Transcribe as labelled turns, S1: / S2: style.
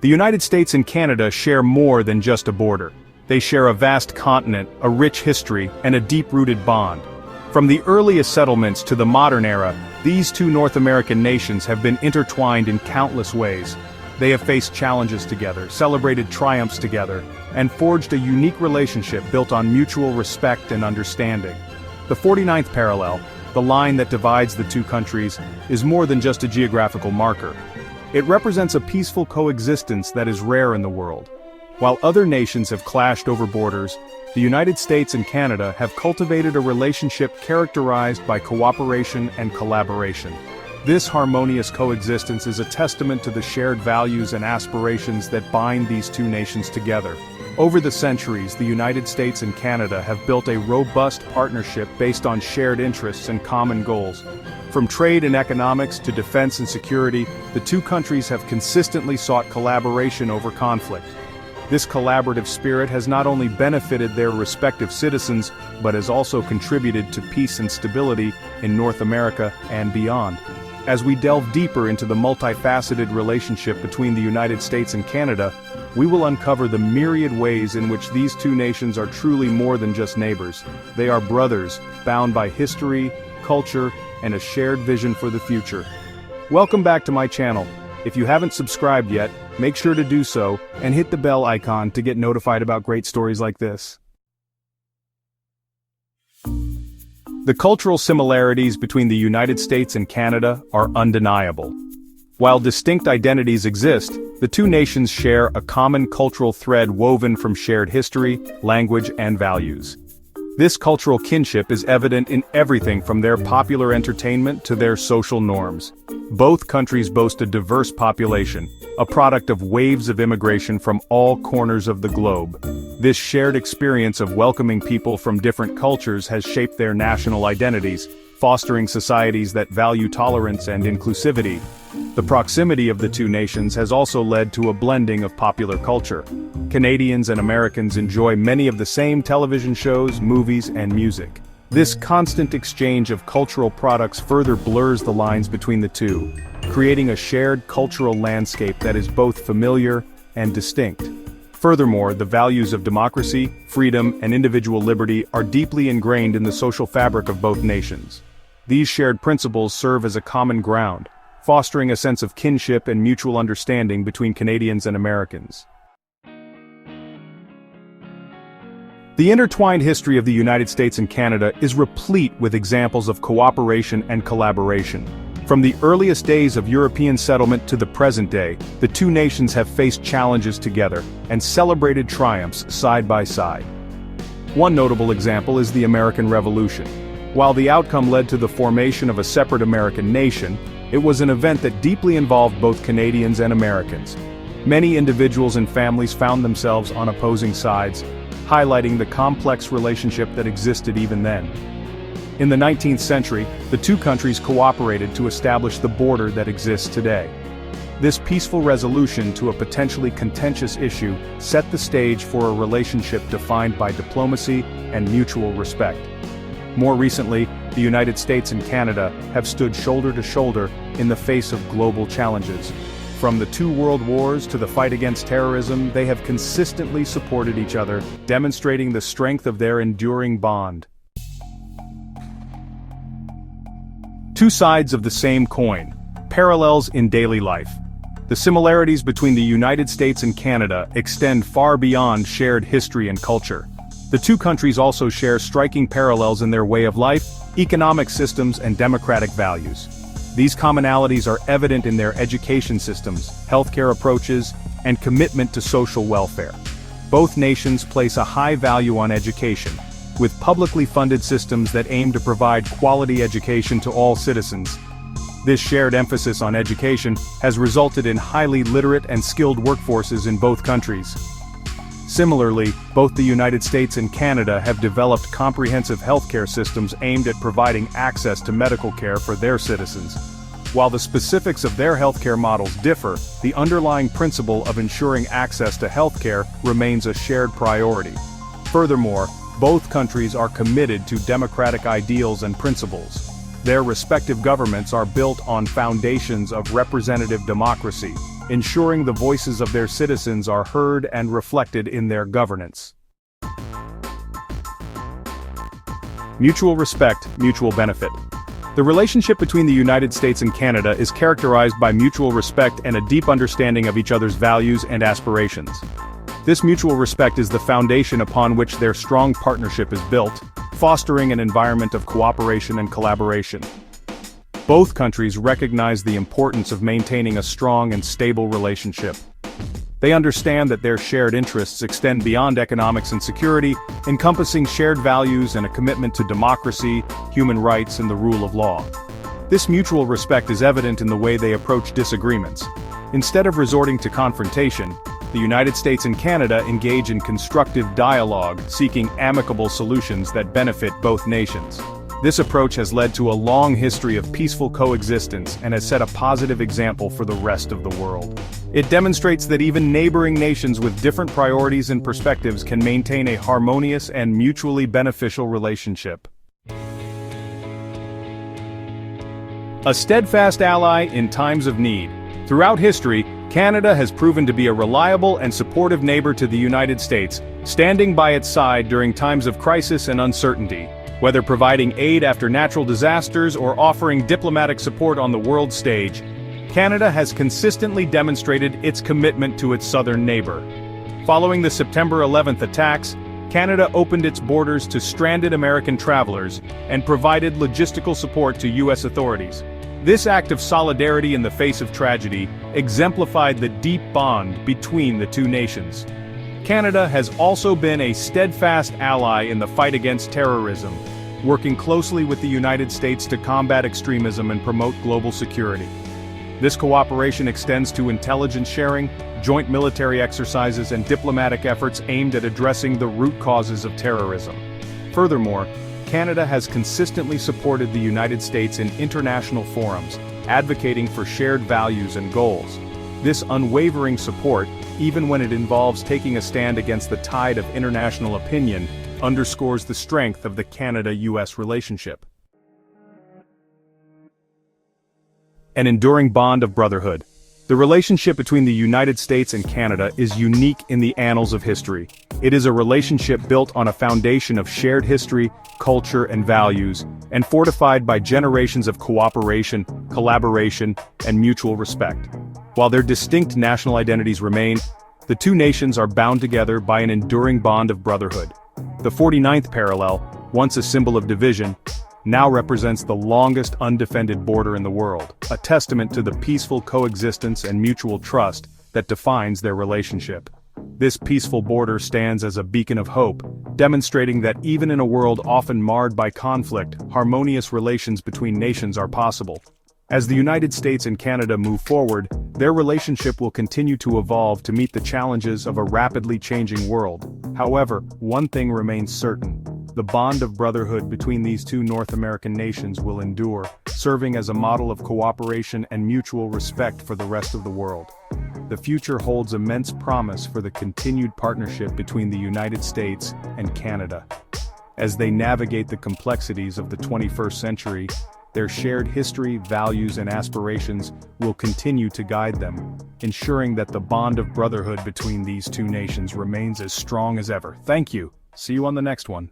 S1: The United States and Canada share more than just a border. They share a vast continent, a rich history, and a deep-rooted bond. From the earliest settlements to the modern era, these two North American nations have been intertwined in countless ways. They have faced challenges together, celebrated triumphs together, and forged a unique relationship built on mutual respect and understanding. The 49th parallel, the line that divides the two countries, is more than just a geographical marker. It represents a peaceful coexistence that is rare in the world. While other nations have clashed over borders, the United States and Canada have cultivated a relationship characterized by cooperation and collaboration. This harmonious coexistence is a testament to the shared values and aspirations that bind these two nations together. Over the centuries, the United States and Canada have built a robust partnership based on shared interests and common goals. From trade and economics to defense and security, the two countries have consistently sought collaboration over conflict. This collaborative spirit has not only benefited their respective citizens, but has also contributed to peace and stability in North America and beyond. As we delve deeper into the multifaceted relationship between the United States and Canada, we will uncover the myriad ways in which these two nations are truly more than just neighbors. They are brothers, bound by history, culture, and a shared vision for the future. Welcome back to my channel. If you haven't subscribed yet, make sure to do so, and hit the bell icon to get notified about great stories like this. The cultural similarities between the United States and Canada are undeniable. While distinct identities exist, the two nations share a common cultural thread woven from shared history, language, and values. This cultural kinship is evident in everything from their popular entertainment to their social norms. Both countries boast a diverse population, a product of waves of immigration from all corners of the globe. This shared experience of welcoming people from different cultures has shaped their national identities, fostering societies that value tolerance and inclusivity. The proximity of the two nations has also led to a blending of popular culture. Canadians and Americans enjoy many of the same television shows, movies, and music. This constant exchange of cultural products further blurs the lines between the two, creating a shared cultural landscape that is both familiar and distinct. Furthermore, the values of democracy, freedom, and individual liberty are deeply ingrained in the social fabric of both nations. These shared principles serve as a common ground, fostering a sense of kinship and mutual understanding between Canadians and Americans. The intertwined history of the United States and Canada is replete with examples of cooperation and collaboration. From the earliest days of European settlement to the present day, the two nations have faced challenges together and celebrated triumphs side by side. One notable example is the American Revolution. While the outcome led to the formation of a separate American nation, it was an event that deeply involved both Canadians and Americans. Many individuals and families found themselves on opposing sides, highlighting the complex relationship that existed even then. In the 19th century, the two countries cooperated to establish the border that exists today. This peaceful resolution to a potentially contentious issue set the stage for a relationship defined by diplomacy and mutual respect. More recently, the United States and Canada have stood shoulder to shoulder in the face of global challenges. From the two world wars to the fight against terrorism, they have consistently supported each other, demonstrating the strength of their enduring bond. Two sides of the same coin, parallels in daily life. The similarities between the United States and Canada extend far beyond shared history and culture. The two countries also share striking parallels in their way of life, economic systems, and democratic values. These commonalities are evident in their education systems, healthcare approaches, and commitment to social welfare. Both nations place a high value on education, with publicly funded systems that aim to provide quality education to all citizens. This shared emphasis on education has resulted in highly literate and skilled workforces in both countries. Similarly, both the United States and Canada have developed comprehensive healthcare systems aimed at providing access to medical care for their citizens. While the specifics of their healthcare models differ, the underlying principle of ensuring access to healthcare remains a shared priority. Furthermore, both countries are committed to democratic ideals and principles. Their respective governments are built on foundations of representative democracy, ensuring the voices of their citizens are heard and reflected in their governance. Mutual respect, mutual benefit. The relationship between the United States and Canada is characterized by mutual respect and a deep understanding of each other's values and aspirations. This mutual respect is the foundation upon which their strong partnership is built, fostering an environment of cooperation and collaboration. Both countries recognize the importance of maintaining a strong and stable relationship. They understand that their shared interests extend beyond economics and security, encompassing shared values and a commitment to democracy, human rights, and the rule of law. This mutual respect is evident in the way they approach disagreements. Instead of resorting to confrontation, the United States and Canada engage in constructive dialogue, seeking amicable solutions that benefit both nations. This approach has led to a long history of peaceful coexistence and has set a positive example for the rest of the world. It demonstrates that even neighboring nations with different priorities and perspectives can maintain a harmonious and mutually beneficial relationship. A steadfast ally in times of need. Throughout history, Canada has proven to be a reliable and supportive neighbor to the United States, standing by its side during times of crisis and uncertainty. Whether providing aid after natural disasters or offering diplomatic support on the world stage, Canada has consistently demonstrated its commitment to its southern neighbor. Following the September 11th attacks, Canada opened its borders to stranded American travelers and provided logistical support to U.S. authorities. This act of solidarity in the face of tragedy exemplified the deep bond between the two nations. Canada has also been a steadfast ally in the fight against terrorism, working closely with the United States to combat extremism and promote global security. This cooperation extends to intelligence sharing, joint military exercises, and diplomatic efforts aimed at addressing the root causes of terrorism. Furthermore, Canada has consistently supported the United States in international forums, advocating for shared values and goals. This unwavering support, even when it involves taking a stand against the tide of international opinion, underscores the strength of the Canada-US relationship. An enduring bond of brotherhood. The relationship between the United States and Canada is unique in the annals of history. It is a relationship built on a foundation of shared history, culture, and values, and fortified by generations of cooperation, collaboration, and mutual respect. While their distinct national identities remain, the two nations are bound together by an enduring bond of brotherhood. The 49th parallel, once a symbol of division, now represents the longest undefended border in the world, a testament to the peaceful coexistence and mutual trust that defines their relationship. This peaceful border stands as a beacon of hope, demonstrating that even in a world often marred by conflict, harmonious relations between nations are possible. As the United States and Canada move forward, their relationship will continue to evolve to meet the challenges of a rapidly changing world. However, one thing remains certain. The bond of brotherhood between these two North American nations will endure, serving as a model of cooperation and mutual respect for the rest of the world. The future holds immense promise for the continued partnership between the United States and Canada. As they navigate the complexities of the 21st century, their shared history, values, and aspirations will continue to guide them, ensuring that the bond of brotherhood between these two nations remains as strong as ever. Thank you. See you on the next one.